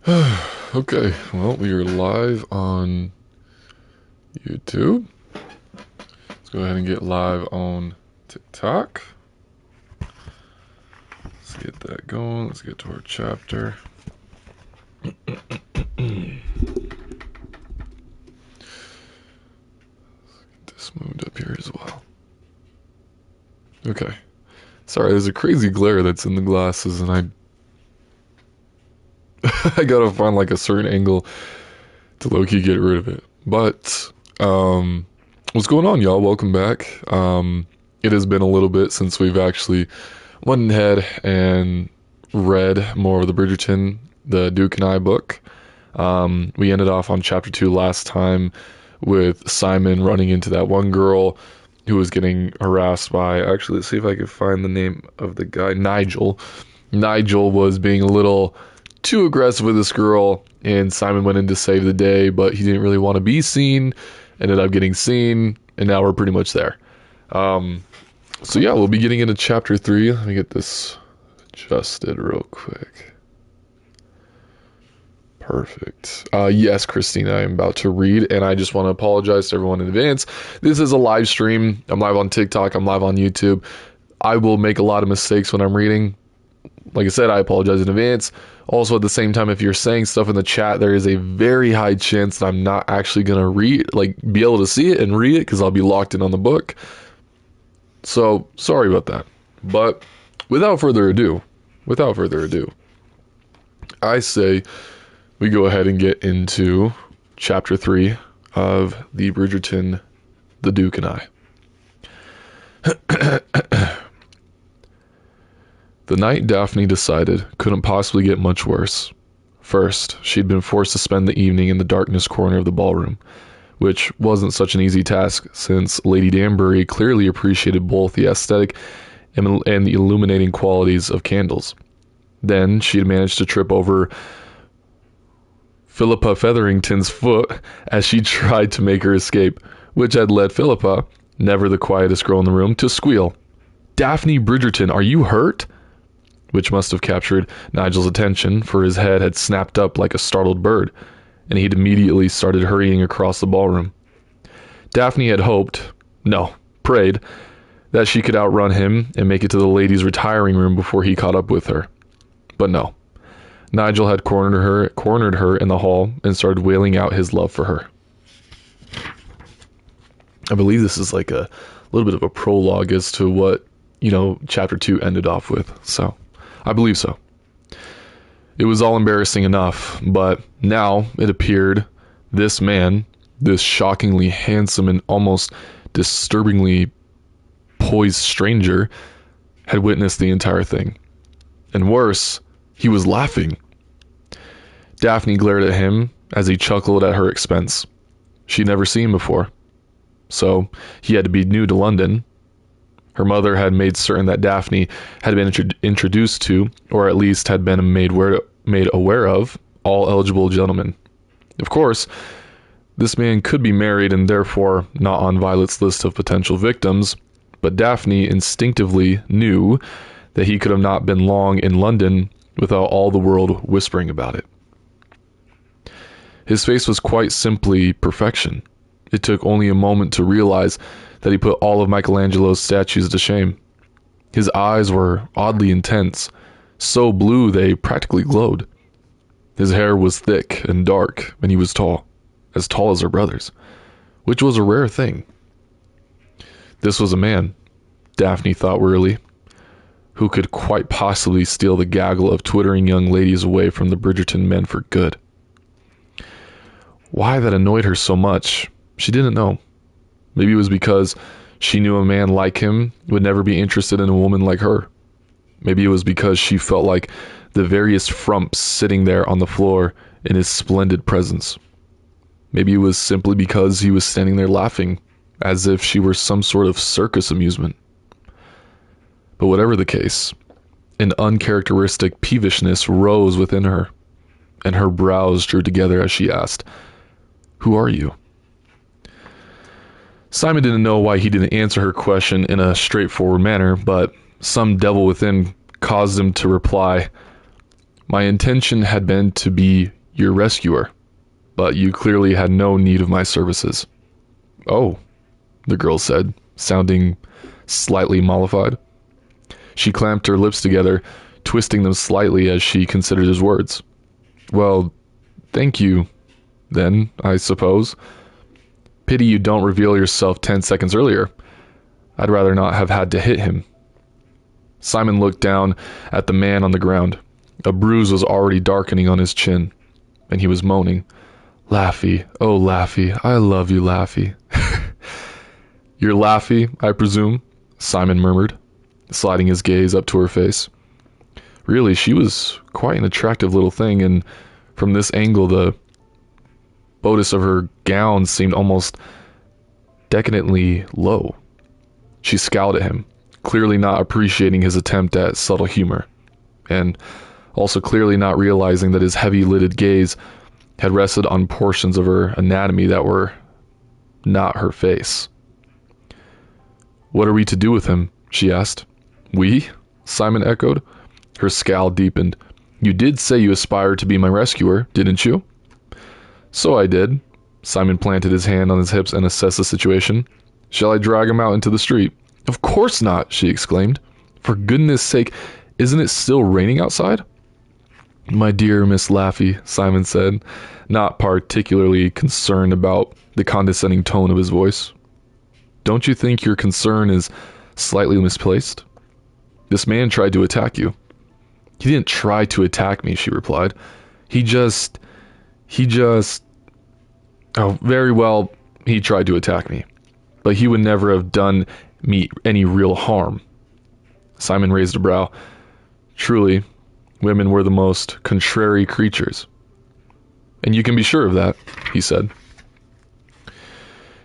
Okay, well, we are live on YouTube. Let's go ahead and get live on TikTok. Let's get that going. Let's get to our chapter. This moved up here as well. Okay. Sorry, there's a crazy glare that's in the glasses, and I I gotta find like a certain angle to low-key get rid of it. But what's going on, y'all? Welcome back. It has been a little bit since we've actually went ahead and read more of the Bridgerton, the Duke and I book. We ended off on chapter 2 last time with Simon running into that one girl who was getting harassed by, actually, let's see if I can find the name of the guy, Nigel. Nigel was being a little too aggressive with this girl, and Simon went in to save the day, but he didn't really want to be seen, ended up getting seen, and now we're pretty much there. So yeah, we'll be getting into chapter 3. Let me get this adjusted real quick. Perfect. Yes, Christine, I am about to read, and I just want to apologize to everyone in advance. This is a live stream. I'm live on TikTok. I'm live on YouTube. I will make a lot of mistakes when I'm reading. Like I said, I apologize in advance. Also, at the same time, if you're saying stuff in the chat, there is a very high chance that I'm not actually going to be able to see it and read it because I'll be locked in on the book. So, sorry about that. But without further ado, I say we go ahead and get into chapter 3 of the Bridgerton, The Duke and I. The night Daphne decided couldn't possibly get much worse. First, she'd been forced to spend the evening in the darkness corner of the ballroom, which wasn't such an easy task since Lady Danbury clearly appreciated both the aesthetic and the illuminating qualities of candles. Then she'd managed to trip over Philippa Featherington's foot as she tried to make her escape, which had led Philippa, never the quietest girl in the room, to squeal, "Daphne Bridgerton, are you hurt?" Which must have captured Nigel's attention, for his head had snapped up like a startled bird, and he'd immediately started hurrying across the ballroom. Daphne had prayed, that she could outrun him and make it to the ladies' retiring room before he caught up with her. But no. Nigel had cornered her in the hall and started wailing out his love for her. I believe this is like a little bit of a prologue as to what, chapter 2 ended off with. So, I believe so. It was all embarrassing enough, but now it appeared this man, this shockingly handsome and almost disturbingly poised stranger, had witnessed the entire thing. And worse, he was laughing. Daphne glared at him as he chuckled at her expense. She'd never seen him before, so he had to be new to London. Her mother had made certain that Daphne had been introduced to, or at least had been made aware of, all eligible gentlemen. Of course, this man could be married and therefore not on Violet's list of potential victims, but Daphne instinctively knew that he could have not been long in London without all the world whispering about it. His face was quite simply perfection. It took only a moment to realize that he put all of Michelangelo's statues to shame. His eyes were oddly intense, so blue they practically glowed. His hair was thick and dark, and he was tall as her brother's, which was a rare thing. This was a man, Daphne thought wearily, who could quite possibly steal the gaggle of twittering young ladies away from the Bridgerton men for good. Why that annoyed her so much, she didn't know. Maybe it was because she knew a man like him would never be interested in a woman like her. Maybe it was because she felt like the veriest frump sitting there on the floor in his splendid presence. Maybe it was simply because he was standing there laughing, as if she were some sort of circus amusement. But whatever the case, an uncharacteristic peevishness rose within her, and her brows drew together as she asked, "Who are you?" Simon didn't know why he didn't answer her question in a straightforward manner, but some devil within caused him to reply, My intention had been to be your rescuer, but you clearly had no need of my services. Oh, the girl said, sounding slightly mollified. She clamped her lips together, twisting them slightly as she considered his words. Well, thank you, then, I suppose. Pity you don't reveal yourself 10 seconds earlier. I'd rather not have had to hit him. Simon looked down at the man on the ground. A bruise was already darkening on his chin, and he was moaning. Laffy, oh Laffy, I love you, Laffy. You're Laffy, I presume? Simon murmured, sliding his gaze up to her face. Really, she was quite an attractive little thing, and from this angle the bodice of her gown seemed almost decadently low. She scowled at him, clearly not appreciating his attempt at subtle humor, and also clearly not realizing that his heavy-lidded gaze had rested on portions of her anatomy that were not her face. What are we to do with him? She asked. We? Simon echoed. Her scowl deepened. You did say you aspired to be my rescuer, didn't you? So I did. Simon planted his hand on his hips and assessed the situation. Shall I drag him out into the street? Of course not, she exclaimed. For goodness sake, isn't it still raining outside? My dear Miss Laffy, Simon said, not particularly concerned about the condescending tone of his voice. Don't you think your concern is slightly misplaced? This man tried to attack you. He didn't try to attack me, she replied. He just... Oh, very well, he tried to attack me. But he would never have done me any real harm. Simon raised a brow. Truly, women were the most contrary creatures. And you can be sure of that, he said.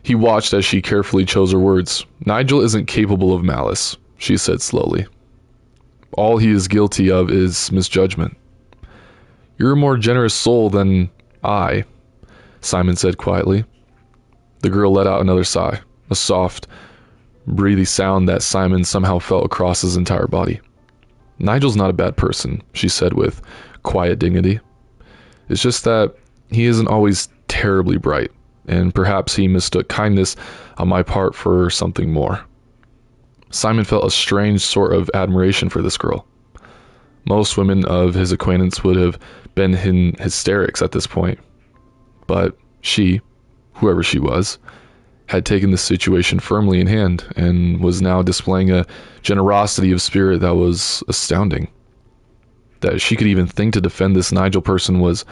He watched as she carefully chose her words. Nigel isn't capable of malice, she said slowly. All he is guilty of is misjudgment. You're a more generous soul than I, Simon said quietly. The girl let out another sigh, a soft, breathy sound that Simon somehow felt across his entire body. Nigel's not a bad person, she said with quiet dignity. It's just that he isn't always terribly bright, and perhaps he mistook kindness on my part for something more. Simon felt a strange sort of admiration for this girl. Most women of his acquaintance would have been in hysterics at this point. But she, whoever she was, had taken the situation firmly in hand and was now displaying a generosity of spirit that was astounding. That she could even think to defend this Nigel person was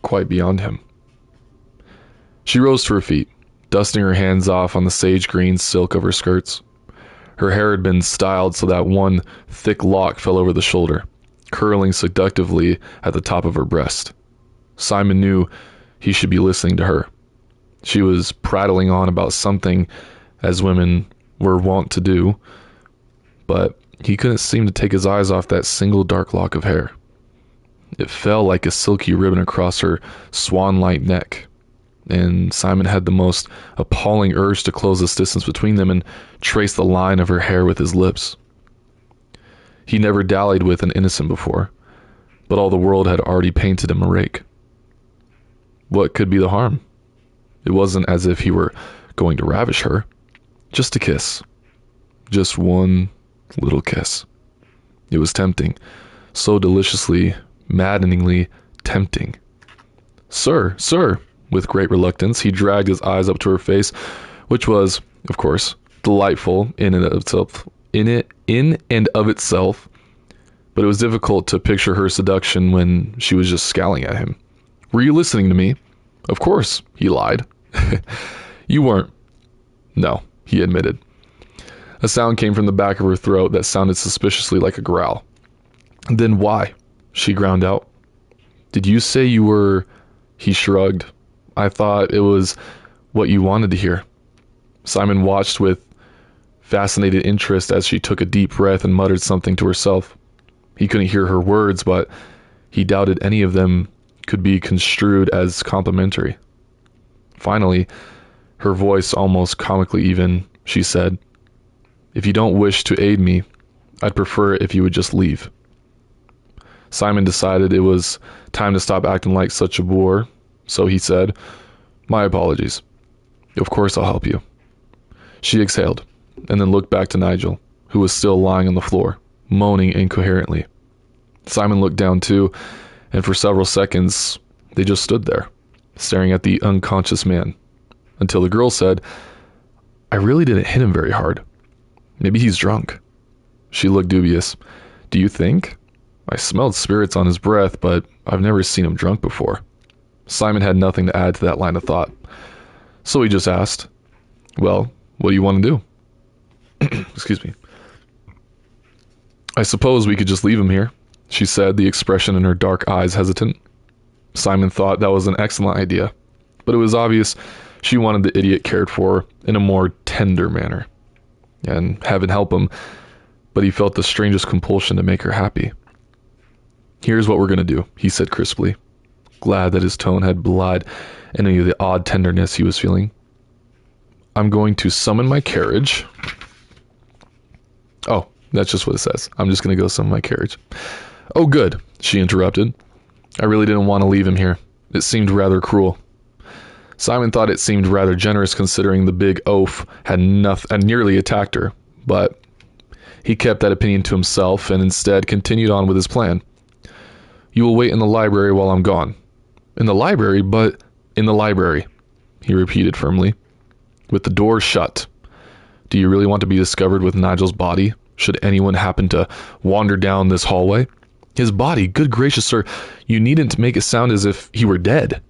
quite beyond him. She rose to her feet, dusting her hands off on the sage green silk of her skirts. Her hair had been styled so that one thick lock fell over the shoulder, curling seductively at the top of her breast. Simon knew he should be listening to her. She was prattling on about something, as women were wont to do, but he couldn't seem to take his eyes off that single dark lock of hair. It fell like a silky ribbon across her swan-like neck, and Simon had the most appalling urge to close this distance between them and trace the line of her hair with his lips. He never dallied with an innocent before, but all the world had already painted him a rake. What could be the harm? It wasn't as if he were going to ravish her. Just a kiss. Just one little kiss. It was tempting. So deliciously, maddeningly tempting. Sir! With great reluctance, he dragged his eyes up to her face, which was, of course, delightful in and of itself, but it was difficult to picture her seduction when she was just scowling at him. Were you listening to me? Of course, he lied. You weren't. No, he admitted. A sound came from the back of her throat that sounded suspiciously like a growl. Then why? She ground out. Did you say you were... He shrugged. I thought it was what you wanted to hear. Simon watched with fascinated interest as she took a deep breath and muttered something to herself. He couldn't hear her words, but he doubted any of them could be construed as complimentary. Finally, her voice almost comically even, she said, If you don't wish to aid me, I'd prefer it if you would just leave. Simon decided it was time to stop acting like such a bore, so he said, "My apologies. Of course I'll help you." She exhaled, and then looked back to Nigel, who was still lying on the floor, moaning incoherently. Simon looked down too, and for several seconds, they just stood there, staring at the unconscious man, until the girl said, "I really didn't hit him very hard. Maybe he's drunk." She looked dubious. "Do you think? I smelled spirits on his breath, but I've never seen him drunk before." Simon had nothing to add to that line of thought, so he just asked, "Well, what do you want to do?" Excuse me. "I suppose we could just leave him here," she said, the expression in her dark eyes hesitant. Simon thought that was an excellent idea, but it was obvious she wanted the idiot cared for in a more tender manner. And heaven help him, but he felt the strangest compulsion to make her happy. "Here's what we're going to do," he said crisply, glad that his tone had belied any of the odd tenderness he was feeling. "I'm going to summon my carriage." Oh, that's just what it says. "I'm just going to go summon my carriage." "Oh, good," she interrupted. "I really didn't want to leave him here. It seemed rather cruel." Simon thought it seemed rather generous considering the big oaf had nearly attacked her, but he kept that opinion to himself and instead continued on with his plan. "You will wait in the library while I'm gone." "In the library? But in the library," he repeated firmly, "with the door shut. Do you really want to be discovered with Nigel's body, should anyone happen to wander down this hallway? His body? Good gracious, sir, you needn't make it sound as if he were dead."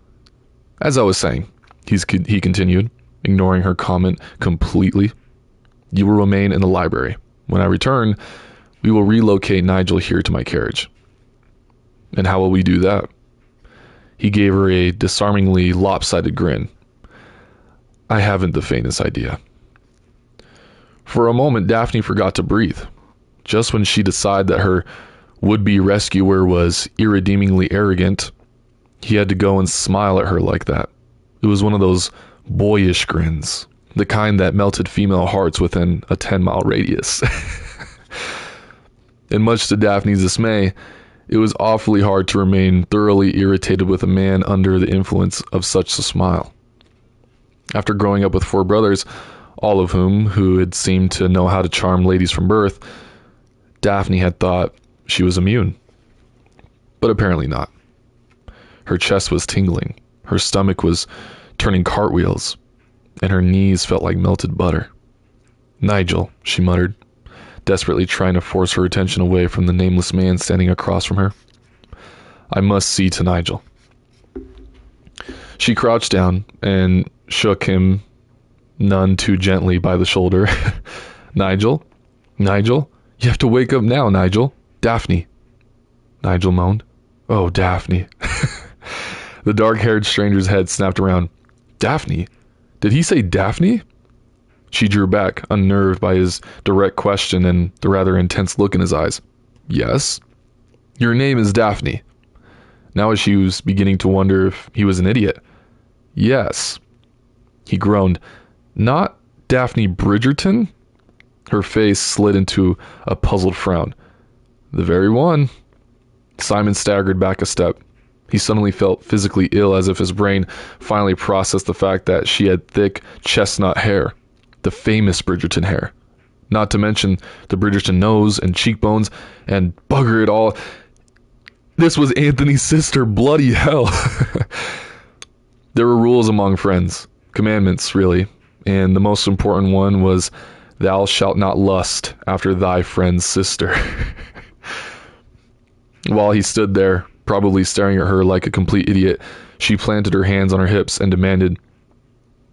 "As I was saying," he continued, ignoring her comment completely, "you will remain in the library. When I return, we will relocate Nigel here to my carriage." "And how will we do that?" He gave her a disarmingly lopsided grin. "I haven't the faintest idea." For a moment, Daphne forgot to breathe. Just when she decided that her would-be rescuer was irredeemingly arrogant, he had to go and smile at her like that. It was one of those boyish grins, the kind that melted female hearts within a 10-mile radius. And much to Daphne's dismay, it was awfully hard to remain thoroughly irritated with a man under the influence of such a smile. After growing up with 4 brothers, all of who had seemed to know how to charm ladies from birth, Daphne had thought she was immune. But apparently not. Her chest was tingling, her stomach was turning cartwheels, and her knees felt like melted butter. "Nigel," she muttered, desperately trying to force her attention away from the nameless man standing across from her. "I must see to Nigel." She crouched down and shook him none too gently by the shoulder. "Nigel? Nigel? You have to wake up now, Nigel. Daphne." Nigel moaned. "Oh, Daphne." The dark-haired stranger's head snapped around. "Daphne? Did he say Daphne?" She drew back, unnerved by his direct question and the rather intense look in his eyes. "Yes?" "Your name is Daphne." Now she was beginning to wonder if he was an idiot. "Yes." He groaned. "Not Daphne Bridgerton?" Her face slid into a puzzled frown. "The very one." Simon staggered back a step. He suddenly felt physically ill, as if his brain finally processed the fact that she had thick chestnut hair. The famous Bridgerton hair. Not to mention the Bridgerton nose and cheekbones, and bugger it all, this was Anthony's sister. Bloody hell. There were rules among friends. Commandments, really. And the most important one was, "Thou shalt not lust after thy friend's sister." While he stood there, probably staring at her like a complete idiot, she planted her hands on her hips and demanded,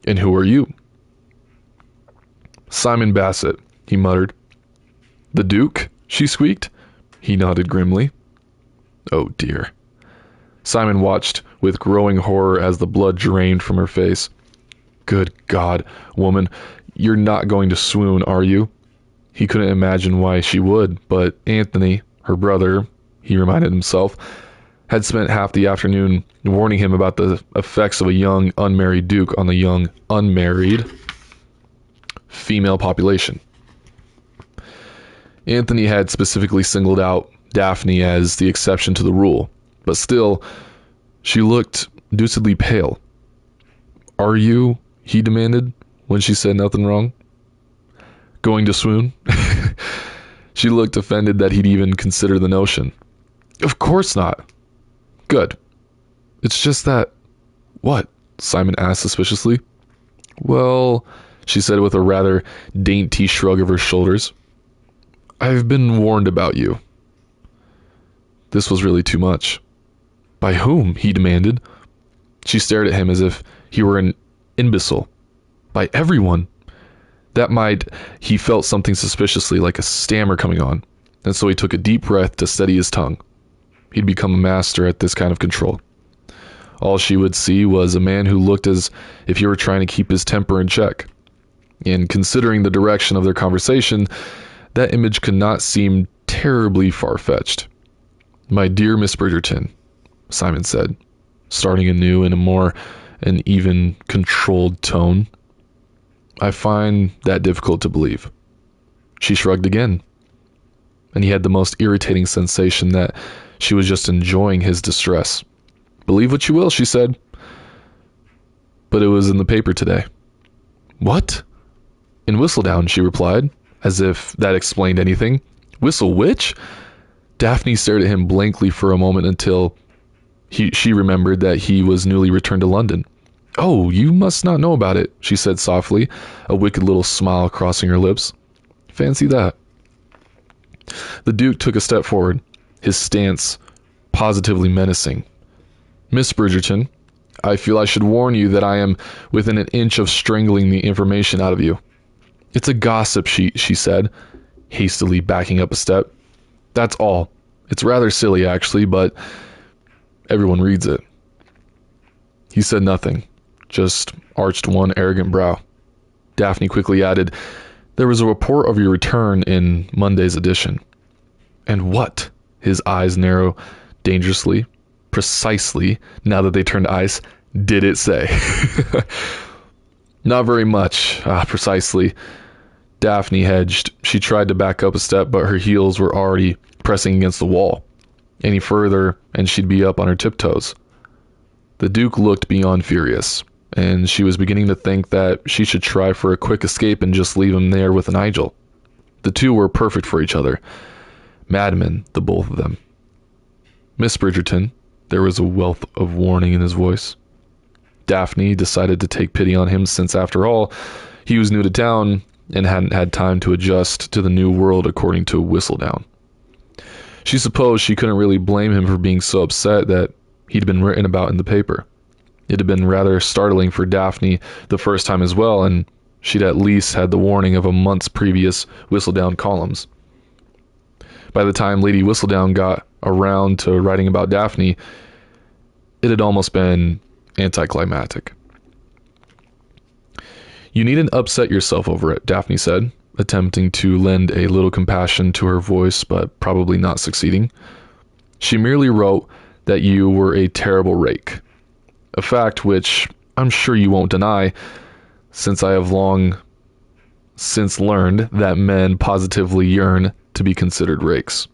"And who are you?" "Simon Bassett," he muttered. "The Duke?" she squeaked. He nodded grimly. Oh dear. Simon watched with growing horror as the blood drained from her face. "Good God, woman, you're not going to swoon, are you?" He couldn't imagine why she would, but Anthony, her brother, he reminded himself, had spent half the afternoon warning him about the effects of a young unmarried duke on the young unmarried female population. Anthony had specifically singled out Daphne as the exception to the rule, but still, she looked deucedly pale. "Are you?" he demanded when she said nothing wrong. "Going to swoon?" She looked offended that he'd even consider the notion. "Of course not." "Good. It's just that..." "What?" Simon asked suspiciously. "Well," she said with a rather dainty shrug of her shoulders, "I've been warned about you." This was really too much. "By whom?" he demanded. She stared at him as if he were an imbecile. "By everyone." He felt something suspiciously like a stammer coming on, and so he took a deep breath to steady his tongue. He'd become a master at this kind of control. All she would see was a man who looked as if he were trying to keep his temper in check. And considering the direction of their conversation, that image could not seem terribly far-fetched. "My dear Miss Bridgerton," Simon said, starting anew in an even controlled tone, "I find that difficult to believe." She shrugged again, and he had the most irritating sensation that she was just enjoying his distress. "Believe what you will," she said. "But it was in the paper today." "What?" "In Whistledown," she replied, as if that explained anything. "Whistle which?" Daphne stared at him blankly for a moment until she remembered that he was newly returned to London. "Oh, you must not know about it," she said softly, a wicked little smile crossing her lips. "Fancy that." The Duke took a step forward, his stance positively menacing. "Miss Bridgerton, I feel I should warn you that I am within an inch of strangling the information out of you." "It's a gossip sheet," she said, hastily backing up a step. "That's all. It's rather silly, actually, but everyone reads it." He said nothing, just arched one arrogant brow. Daphne quickly added, "There was a report of your return in Monday's edition." "And what?" His eyes narrow dangerously. "Precisely, now that they turned ice, did it say?" "Not very much, precisely." Daphne hedged. She tried to back up a step, but her heels were already pressing against the wall. Any further, and she'd be up on her tiptoes. The Duke looked beyond furious, and she was beginning to think that she should try for a quick escape and just leave him there with Nigel. The two were perfect for each other. Madmen, the both of them. "Miss Bridgerton," there was a wealth of warning in his voice. Daphne decided to take pity on him since, after all, he was new to town and hadn't had time to adjust to the new world according to Whistledown. She supposed she couldn't really blame him for being so upset that he'd been written about in the paper. It had been rather startling for Daphne the first time as well, and she'd at least had the warning of a month's previous Whistledown columns. By the time Lady Whistledown got around to writing about Daphne, it had almost been anticlimactic. "You needn't upset yourself over it," Daphne said, attempting to lend a little compassion to her voice, but probably not succeeding. "She merely wrote that you were a terrible rake. A fact which I'm sure you won't deny, since I have long since learned that men positively yearn to be considered rakes."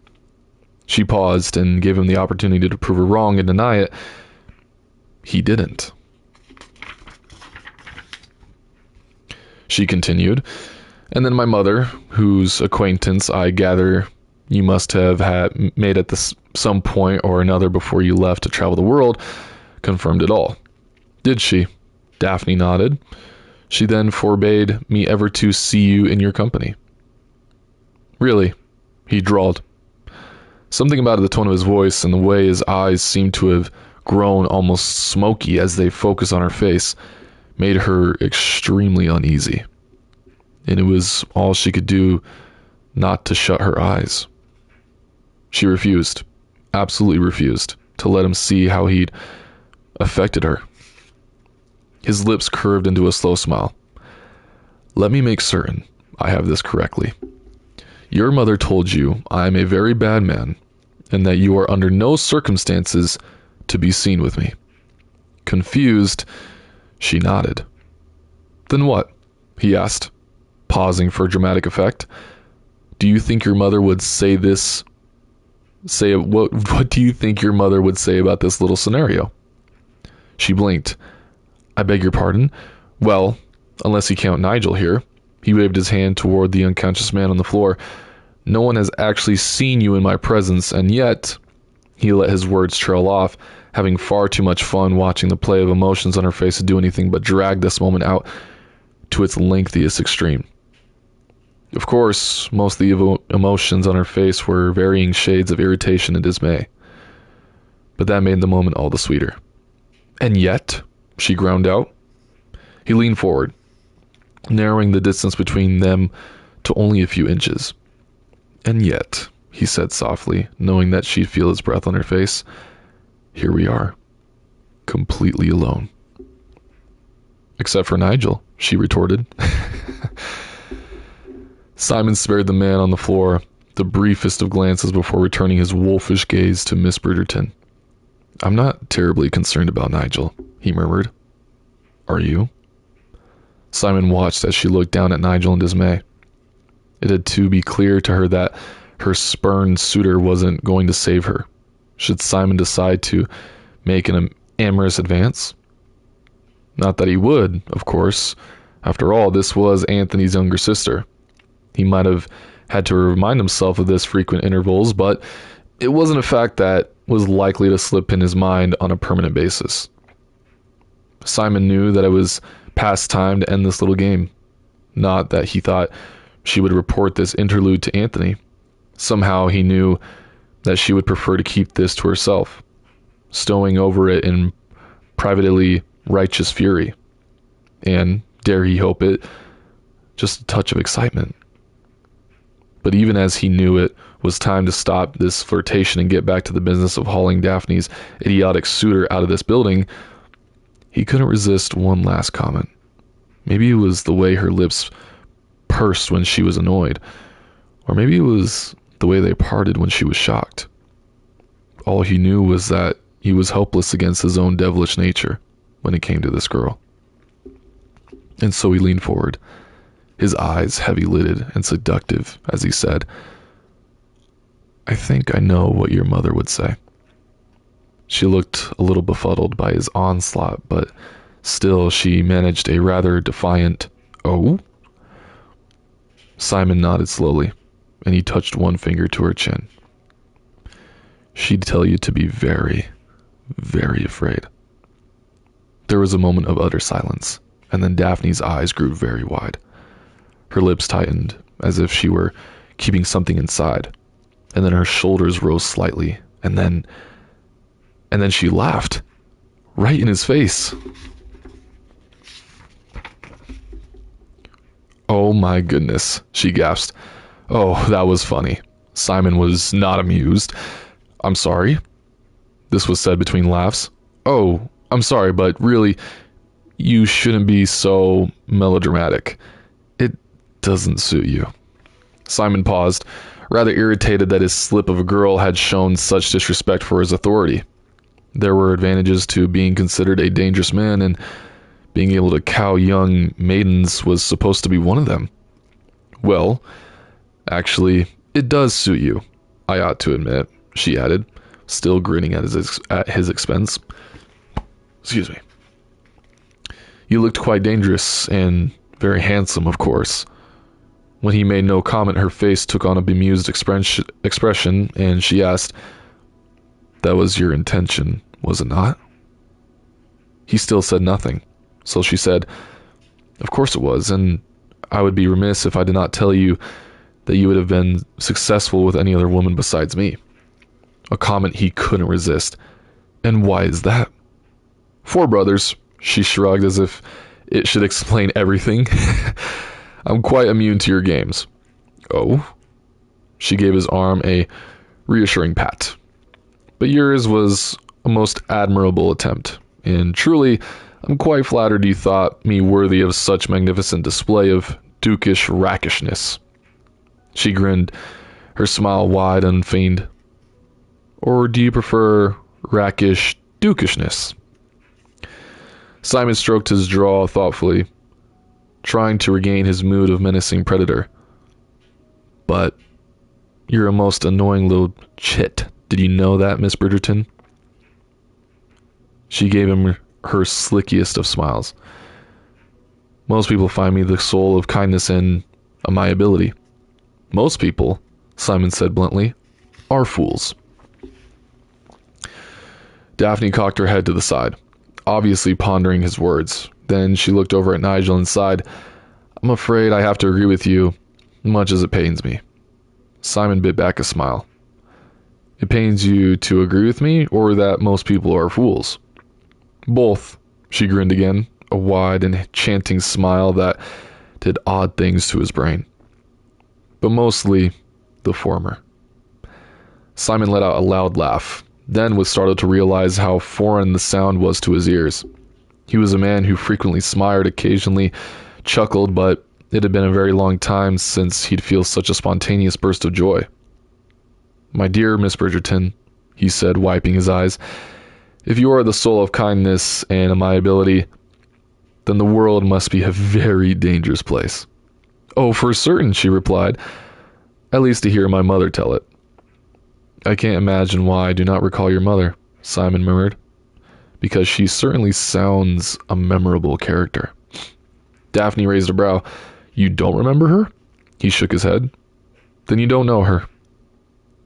She paused and gave him the opportunity to prove her wrong and deny it. He didn't. She continued, "And then my mother, whose acquaintance I gather you must have had made at some point or another before you left to travel the world, confirmed it all." "Did she?" Daphne nodded. "She then forbade me ever to see you in your company." "Really?" he drawled. Something about the tone of his voice and the way his eyes seemed to have grown almost smoky as they focused on her face made her extremely uneasy. And it was all she could do not to shut her eyes. She refused, absolutely refused, to let him see how he'd affected her. His lips curved into a slow smile. "Let me make certain I have this correctly. Your mother told you I am a very bad man, and that you are under no circumstances to be seen with me." Confused, she nodded. "Then what?" he asked, pausing for dramatic effect. "Do you think your mother would say this say what do you think your mother would say about this little scenario? She blinked. I beg your pardon? Well, unless you count Nigel here. He waved his hand toward the unconscious man on the floor. No one has actually seen you in my presence, and yet... He let his words trail off, having far too much fun watching the play of emotions on her face to do anything but drag this moment out to its lengthiest extreme. Of course, most of the emotions on her face were varying shades of irritation and dismay. But that made the moment all the sweeter. And yet, she ground out. He leaned forward, narrowing the distance between them to only a few inches. And yet, he said softly, knowing that she'd feel his breath on her face, here we are, completely alone. Except for Nigel, she retorted. Simon spared the man on the floor the briefest of glances before returning his wolfish gaze to Miss Bridgerton. I'm not terribly concerned about Nigel, he murmured. Are you? Simon watched as she looked down at Nigel in dismay. It had to be clear to her that her spurned suitor wasn't going to save her. Should Simon decide to make an amorous advance? Not that he would, of course. After all, this was Anthony's younger sister. He might have had to remind himself of this frequent intervals, but it wasn't a fact that was likely to slip in his mind on a permanent basis. Simon knew that it was past time to end this little game. Not that he thought she would report this interlude to Anthony. Somehow he knew that she would prefer to keep this to herself, stowing over it in privately righteous fury. And, dare he hope it, just a touch of excitement. But even as he knew it was time to stop this flirtation and get back to the business of hauling Daphne's idiotic suitor out of this building, he couldn't resist one last comment. Maybe it was the way her lips pursed when she was annoyed, or maybe it was the way they parted when she was shocked. All he knew was that he was helpless against his own devilish nature when it came to this girl. And so he leaned forward, his eyes heavy-lidded and seductive, as he said, I think I know what your mother would say. She looked a little befuddled by his onslaught, but still she managed a rather defiant, "Oh?" Simon nodded slowly, and he touched one finger to her chin. She'd tell you to be very, very afraid. There was a moment of utter silence, and then Daphne's eyes grew very wide. Her lips tightened, as if she were keeping something inside, and then her shoulders rose slightly, and then she laughed, right in his face. Oh my goodness, she gasped. Oh, that was funny. Simon was not amused. I'm sorry. This was said between laughs. Oh, I'm sorry, but really, you shouldn't be so melodramatic. It doesn't suit you. Simon paused, rather irritated that his slip of a girl had shown such disrespect for his authority. There were advantages to being considered a dangerous man, and being able to cow young maidens was supposed to be one of them. Well, actually, it does suit you, I ought to admit, she added, still grinning at his expense. Excuse me. You looked quite dangerous, and very handsome, of course. When he made no comment, her face took on a bemused expression, and she asked, That was your intention, was it not? He still said nothing, so she said, Of course it was, and I would be remiss if I did not tell you that you would have been successful with any other woman besides me. A comment he couldn't resist. And why is that? 4 brothers, she shrugged as if it should explain everything. I'm quite immune to your games. Oh? She gave his arm a reassuring pat. But yours was a most admirable attempt, and truly, I'm quite flattered you thought me worthy of such magnificent display of dukish rackishness. She grinned, her smile wide and unfeigned. Or do you prefer rackish dukishness? Simon stroked his jaw thoughtfully, trying to regain his mood of menacing predator. But You're a most annoying little chit. Did you know that, Miss Bridgerton? She gave him her slickiest of smiles. Most people find me the soul of kindness and amiability. Most people, Simon said bluntly, are fools. Daphne cocked her head to the side, obviously pondering his words. Then she looked over at Nigel and sighed, I'm afraid I have to agree with you, much as it pains me. Simon bit back a smile. It pains you to agree with me, or that most people are fools? Both, she grinned again, a wide and enchanting smile that did odd things to his brain. But mostly the former. Simon let out a loud laugh, then was startled to realize how foreign the sound was to his ears. He was a man who frequently smiled, occasionally chuckled, but it had been a very long time since he'd feel such a spontaneous burst of joy. My dear Miss Bridgerton, he said, wiping his eyes, if you are the soul of kindness and amiability, then the world must be a very dangerous place. Oh, for certain, she replied, at least to hear my mother tell it. I can't imagine why I do not recall your mother, Simon murmured, because she certainly sounds a memorable character. Daphne raised a brow. You don't remember her? He shook his head. Then you don't know her.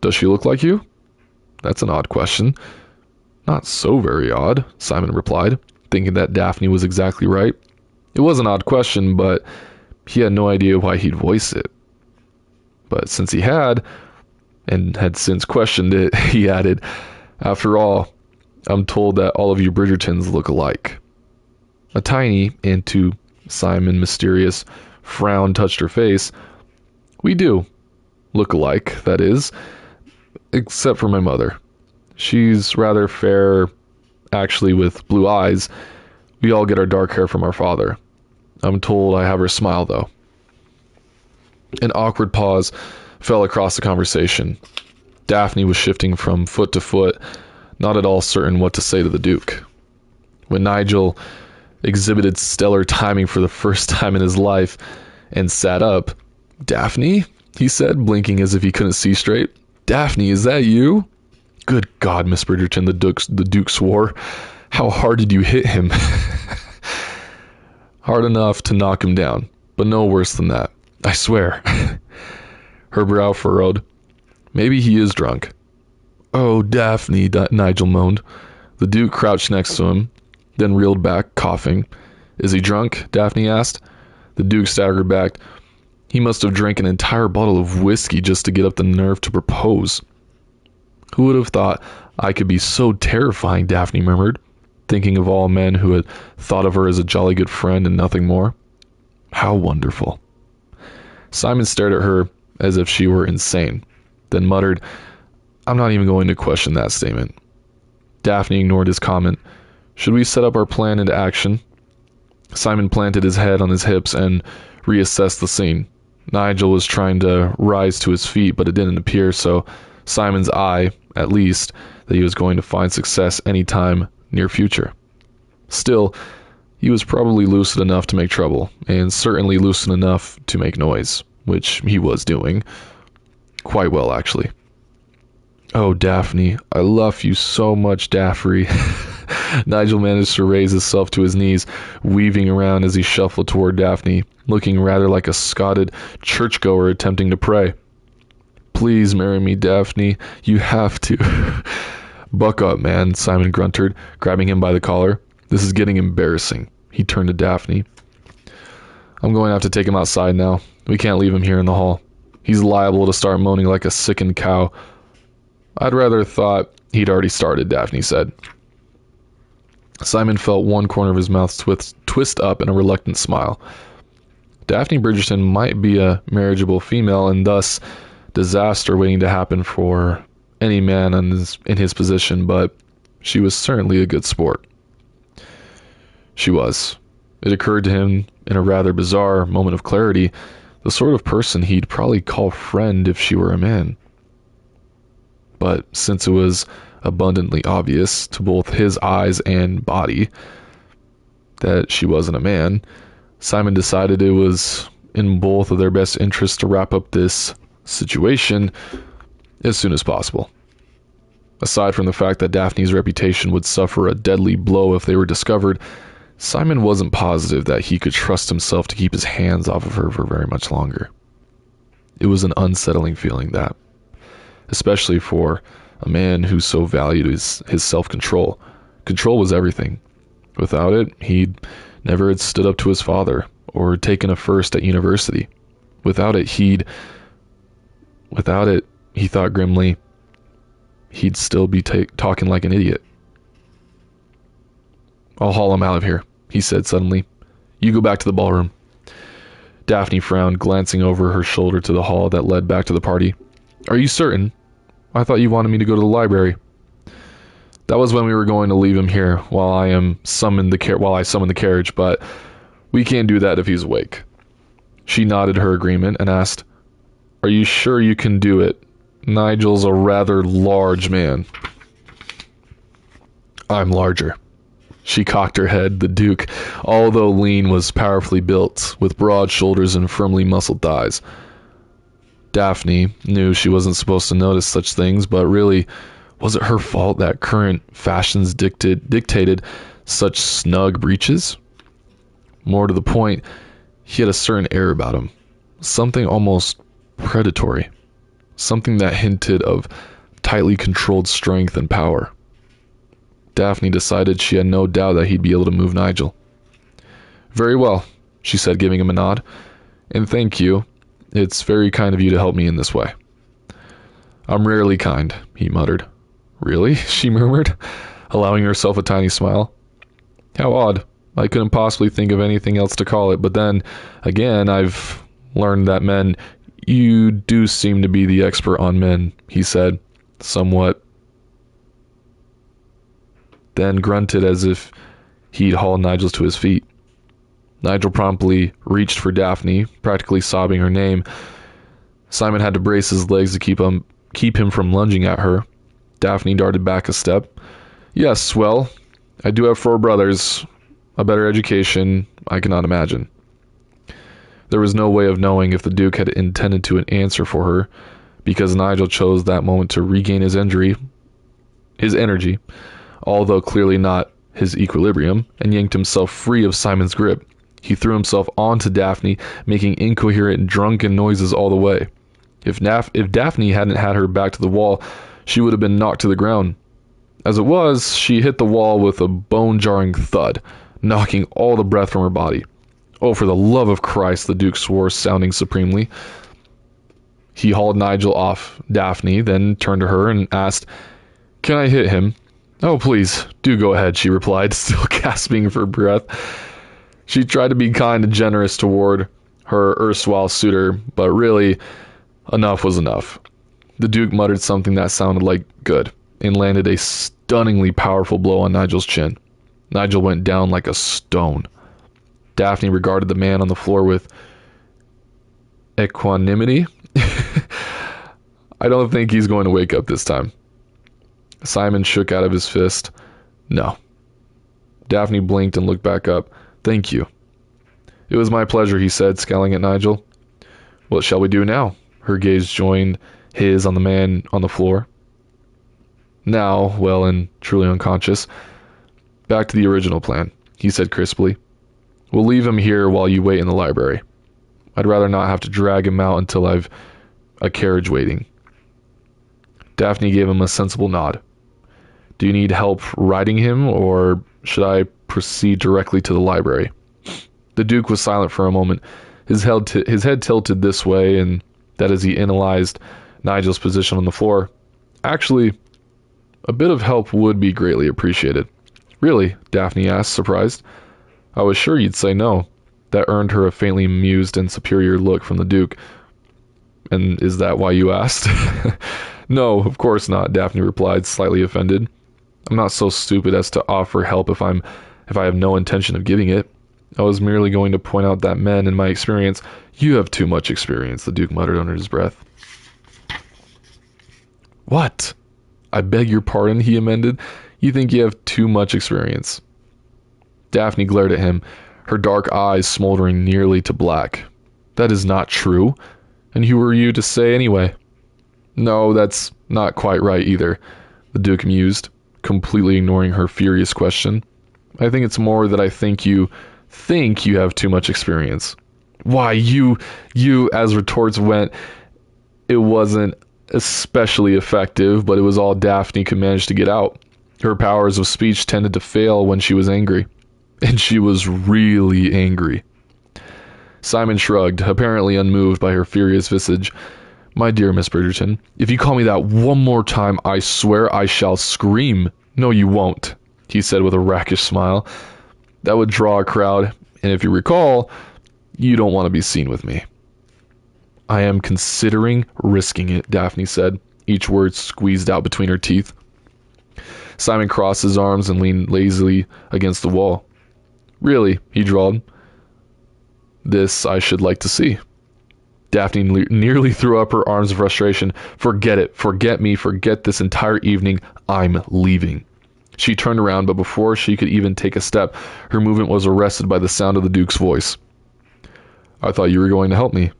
Does she look like you? That's an odd question. Not so very odd, Simon replied, thinking that Daphne was exactly right. It was an odd question, but he had no idea why he'd voice it. But since he had, and had since questioned it, he added, after all, I'm told that all of you Bridgertons look alike. A tiny, and to Simon mysterious, frown touched her face. We do look alike, that is, except for my mother. She's rather fair, actually, with blue eyes. We all get our dark hair from our father. I'm told I have her smile, though. An awkward pause fell across the conversation. Daphne was shifting from foot to foot, not at all certain what to say to the Duke. When Nigel exhibited stellar timing for the first time in his life and sat up, Daphne? He said, blinking as if he couldn't see straight. Daphne, is that you? Good God, Miss Bridgerton, the Duke swore. How hard did you hit him? Hard enough to knock him down, but no worse than that. I swear. Her brow furrowed. Maybe he is drunk. Oh, Daphne, Nigel moaned. The Duke crouched next to him, then reeled back, coughing. Is he drunk? Daphne asked. The Duke staggered back. He must have drank an entire bottle of whiskey just to get up the nerve to propose. Who would have thought I could be so terrifying, Daphne murmured, thinking of all men who had thought of her as a jolly good friend and nothing more. How wonderful. Simon stared at her as if she were insane, then muttered, I'm not even going to question that statement. Daphne ignored his comment. Should we set up our plan into action? Simon planted his head on his hips and reassessed the scene. Nigel was trying to rise to his feet, but it didn't appear, so Simon's eye, at least, that he was going to find success anytime near future. Still, he was probably lucid enough to make trouble, and certainly lucid enough to make noise, which he was doing. Quite well, actually. Oh, Daphne, I love you so much, Daffrey. Nigel managed to raise himself to his knees, weaving around as he shuffled toward Daphne, looking rather like a scotted churchgoer attempting to pray. Please marry me, Daphne. You have to. Buck up, man, Simon grunted, grabbing him by the collar. This is getting embarrassing. He turned to Daphne. I'm going to have to take him outside now. We can't leave him here in the hall. He's liable to start moaning like a sickened cow. I'd rather thought he'd already started, Daphne said. Simon felt one corner of his mouth twist up in a reluctant smile. Daphne Bridgerton might be a marriageable female and thus disaster waiting to happen for any man in his position, but she was certainly a good sport. She was. It occurred to him in a rather bizarre moment of clarity, the sort of person he'd probably call friend if she were a man. But since it was abundantly obvious to both his eyes and body that she wasn't a man, Simon decided it was in both of their best interests to wrap up this situation as soon as possible. Aside from the fact that Daphne's reputation would suffer a deadly blow if they were discovered, Simon wasn't positive that he could trust himself to keep his hands off of her for very much longer. It was an unsettling feeling, that, especially for a man who so valued his self-control. Control was everything. Without it, he'd never had stood up to his father or taken a first at university. Without it, he thought grimly, he'd still be talking like an idiot. "I'll haul him out of here," he said suddenly. "You go back to the ballroom." Daphne frowned, glancing over her shoulder to the hall that led back to the party. "Are you certain? I thought you wanted me to go to the library." "That was when we were going to leave him here while I summoned the carriage, but we can't do that if he's awake." She nodded her agreement and asked, "Are you sure you can do it? Nigel's a rather large man." "I'm larger." She cocked her head. The Duke, although lean, was powerfully built, with broad shoulders and firmly muscled thighs. Daphne knew she wasn't supposed to notice such things, but really, was it her fault that current fashions dictated such snug breeches? More to the point, he had a certain air about him, something almost predatory, something that hinted of tightly controlled strength and power. Daphne decided she had no doubt that he'd be able to move Nigel. "Very well," she said, giving him a nod. "And thank you. It's very kind of you to help me in this way." "I'm rarely kind," he muttered. "Really?" she murmured, allowing herself a tiny smile. "How odd. I couldn't possibly think of anything else to call it, but then, again, I've learned that men..." "You do seem to be the expert on men," he said, somewhat, then grunted as if he'd haul Nigel to his feet. Nigel promptly reached for Daphne, practically sobbing her name. Simon had to brace his legs to keep him from lunging at her. Daphne darted back a step. "Yes, well, I do have 4 brothers. A better education, I cannot imagine." There was no way of knowing if the Duke had intended to answer for her, because Nigel chose that moment to regain his energy, although clearly not his equilibrium, and yanked himself free of Simon's grip. He threw himself onto Daphne, making incoherent, drunken noises all the way. If Daphne hadn't had her back to the wall, she would have been knocked to the ground. As it was, she hit the wall with a bone-jarring thud, knocking all the breath from her body. "Oh, for the love of Christ," the Duke swore, sounding supremely. He hauled Nigel off Daphne, then turned to her and asked, "Can I hit him?" "Oh, please, do go ahead," she replied, still gasping for breath. She tried to be kind and generous toward her erstwhile suitor, but really, enough was enough. The Duke muttered something that sounded like "good," and landed a stunningly powerful blow on Nigel's chin. Nigel went down like a stone. Daphne regarded the man on the floor with equanimity. "I don't think he's going to wake up this time." Simon shook out of his fist. "No." Daphne blinked and looked back up. "Thank you." "It was my pleasure," he said, scowling at Nigel. "What shall we do now?" Her gaze joined his on the man on the floor, now well and truly unconscious. "Back to the original plan," he said crisply. "We'll leave him here while you wait in the library. I'd rather not have to drag him out until I've a carriage waiting." Daphne gave him a sensible nod. "Do you need help riding him, or should I proceed directly to the library?" The Duke was silent for a moment, his head tilted this way and that as he analyzed Nigel's position on the floor. "Actually, a bit of help would be greatly appreciated." "Really?" Daphne asked, surprised. "I was sure you'd say no." That earned her a faintly amused and superior look from the Duke. "And is that why you asked?" "No, of course not," Daphne replied, slightly offended. "I'm not so stupid as to offer help if I have no intention of giving it. I was merely going to point out that men, in my experience..." "You have too much experience," the Duke muttered under his breath. "What? I beg your pardon," he amended. "You think you have too much experience?" Daphne glared at him, her dark eyes smoldering nearly to black. "That is not true. And who are you to say anyway?" No, that's not quite right either, the Duke mused, completely ignoring her furious question. I think it's more that I think you have too much experience. Why, as retorts went, it wasn't especially effective, but it was all Daphne could manage to get out. Her powers of speech tended to fail when she was angry. And she was really angry. Simon shrugged, apparently unmoved by her furious visage. My dear Miss Bridgerton, if you call me that one more time, I swear I shall scream. No, you won't, he said with a rakish smile. That would draw a crowd, and if you recall, you don't want to be seen with me. I am considering risking it, Daphne said, each word squeezed out between her teeth. Simon crossed his arms and leaned lazily against the wall. Really, he drawled. This I should like to see. Daphne nearly threw up her arms in frustration. Forget it. Forget me. Forget this entire evening. I'm leaving. She turned around, but before she could even take a step, her movement was arrested by the sound of the Duke's voice. I thought you were going to help me.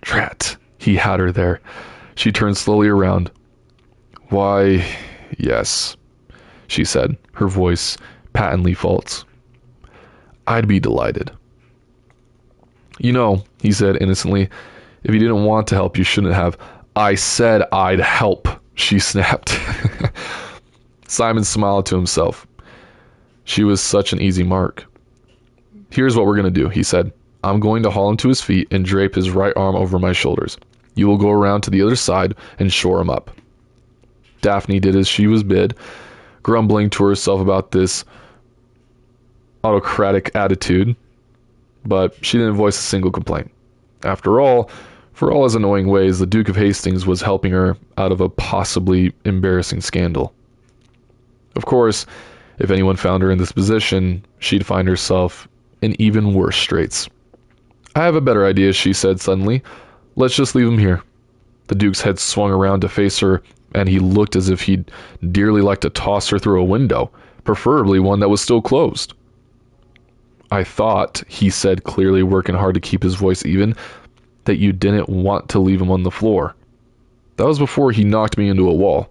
Drat. He had her there. She turned slowly around. Why, yes, she said, her voice patently false. I'd be delighted. You know, he said innocently, if you didn't want to help, you shouldn't have. I said I'd help, she snapped. Simon smiled to himself. She was such an easy mark. Here's what we're going to do, he said. I'm going to haul him to his feet and drape his right arm over my shoulders. You will go around to the other side and shore him up. Daphne did as she was bid, grumbling to herself about this autocratic attitude, but she didn't voice a single complaint. After all, for all his annoying ways, the Duke of Hastings was helping her out of a possibly embarrassing scandal. Of course, if anyone found her in this position, she'd find herself in even worse straits. I have a better idea, she said suddenly. Let's just leave him here. The Duke's head swung around to face her, and he looked as if he'd dearly like to toss her through a window, preferably one that was still closed. I thought, he said, clearly working hard to keep his voice even, that you didn't want to leave him on the floor. That was before he knocked me into a wall.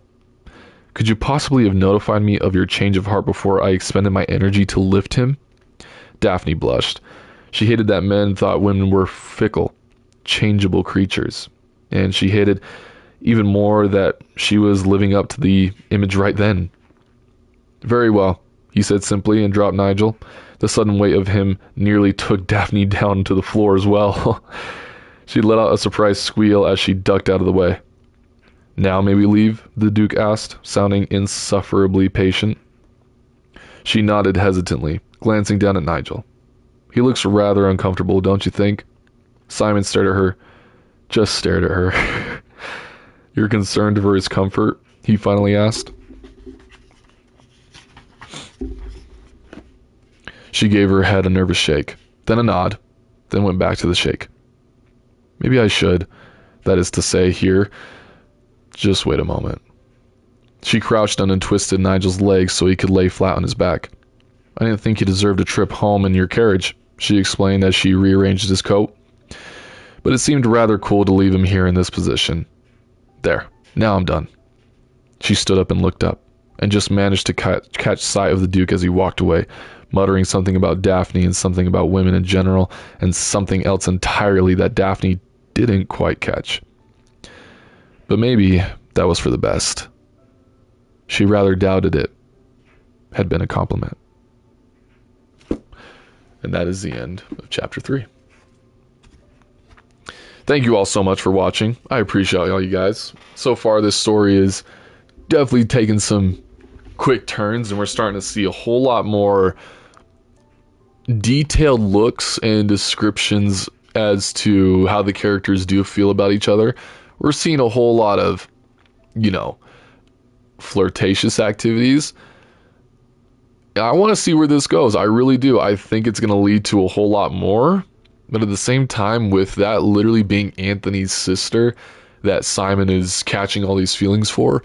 Could you possibly have notified me of your change of heart before I expended my energy to lift him? Daphne blushed. She hated that men thought women were fickle, changeable creatures. And she hated even more that she was living up to the image right then. Very well, he said simply and dropped Nigel. The sudden weight of him nearly took Daphne down to the floor as well. She let out a surprised squeal as she ducked out of the way. Now may we leave? The Duke asked, sounding insufferably patient. She nodded hesitantly, glancing down at Nigel. He looks rather uncomfortable, don't you think? Simon stared at her. Just stared at her. You're concerned for his comfort? He finally asked. She gave her head a nervous shake, then a nod, then went back to the shake. Maybe I should, that is to say, here. Just wait a moment. She crouched down and twisted Nigel's legs so he could lay flat on his back. I didn't think you deserved a trip home in your carriage, she explained as she rearranged his coat. But it seemed rather cool to leave him here in this position. There, now I'm done. She stood up and looked up, and just managed to catch sight of the Duke as he walked away, muttering something about Daphne and something about women in general, and something else entirely that Daphne didn't quite catch. But maybe that was for the best. She rather doubted it had been a compliment. And that is the end of chapter 3. Thank you all so much for watching. I appreciate all you guys. So far, this story is definitely taking some quick turns, and we're starting to see a whole lot more detailed looks and descriptions as to how the characters do feel about each other. We're seeing a whole lot of, flirtatious activities. I want to see where this goes. I really do. I think it's going to lead to a whole lot more. But at the same time, with that literally being Anthony's sister that Simon is catching all these feelings for,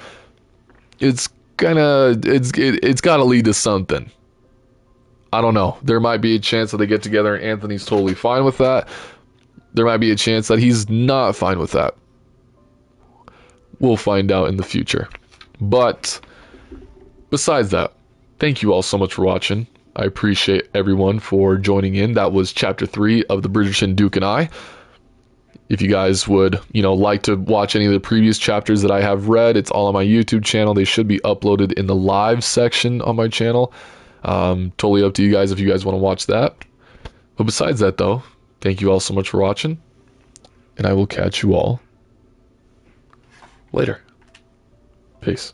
it's got to lead to something. I don't know. There might be a chance that they get together and Anthony's totally fine with that. There might be a chance that he's not fine with that. we'll find out in the future. But besides that, thank you all so much for watching. I appreciate everyone for joining in. That was chapter 3 of the Bridgerton, Duke and I. If you guys would, like to watch any of the previous chapters that I have read, it's all on my YouTube channel. They should be uploaded in the live section on my channel. Totally up to you guys if you guys want to watch that. But besides that, though, thank you all so much for watching, and I will catch you all later. Peace.